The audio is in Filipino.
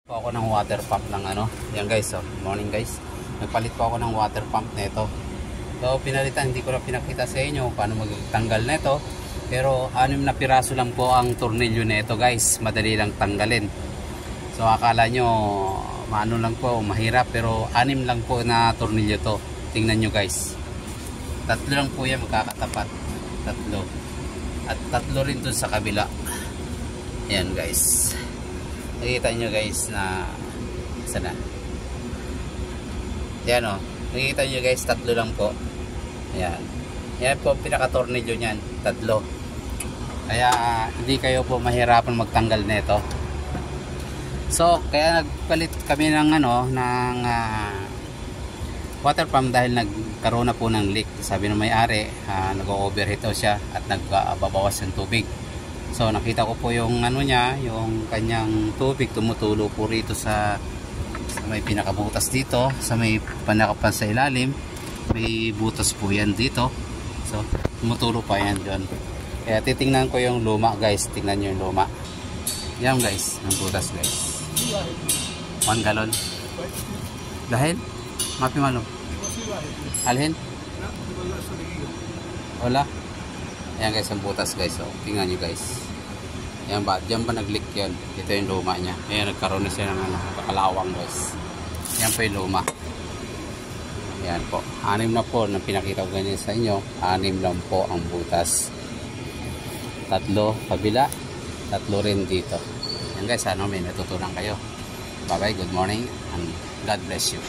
Po ako ng water pump ng ano. Yan guys, oh. Morning guys. Nagpalit po ako ng water pump nito. So pinalitan, hindi ko na pinakita sa inyo paano magtanggal nito. Pero 6 na piraso lang po ang tornilyo nito guys. Madali lang tanggalin. So akala nyo maano lang po, mahirap, pero 6 lang po na tornilyo to. Tingnan nyo guys. 3 lang po yan magkakatapat. 3. At 3 rin dun sa kabila. Ayan guys. Nakikita nyo guys na sana. Yan o. Nakikita nyo guys, 3 lang po. Ayan. Yan po pinaka-tornilyo nyan. 3. Kaya hindi kayo po mahirapan magtanggal nito. So, kaya nagpalit kami ng ano, ng water pump dahil nagkaroon na po ng leak. Sabi ng may-ari, nag-overheat siya at nagbabawas ng tubig. So nakita ko po yung ano niya, yung kanyang tubig tumutulo po rito sa may pinakabutas dito, sa may panakapan sa ilalim. May butas po yan dito. So tumutulo pa yan dyan. Kaya titingnan ko yung luma guys. Tingnan nyo yung luma. Yan guys, yung butas guys. 1 galon. Dahil? Mapi malo. Alhin? Wala. Ayan guys, ang butas guys. So, tingnan nyo guys. Ayan ba? Diyan ba nag-leak yan? Ito yung luma niya. Ayan, nagkaroon na siya ng ano, kakalawang guys. Ayan po yung luma. Ayan po. 6 na po na pinakita ko ganyan sa inyo. 6 lang po ang butas. 3 kabila. 3 rin dito. Ayan guys, ano, may natutunan kayo. Bye bye, good morning and God bless you.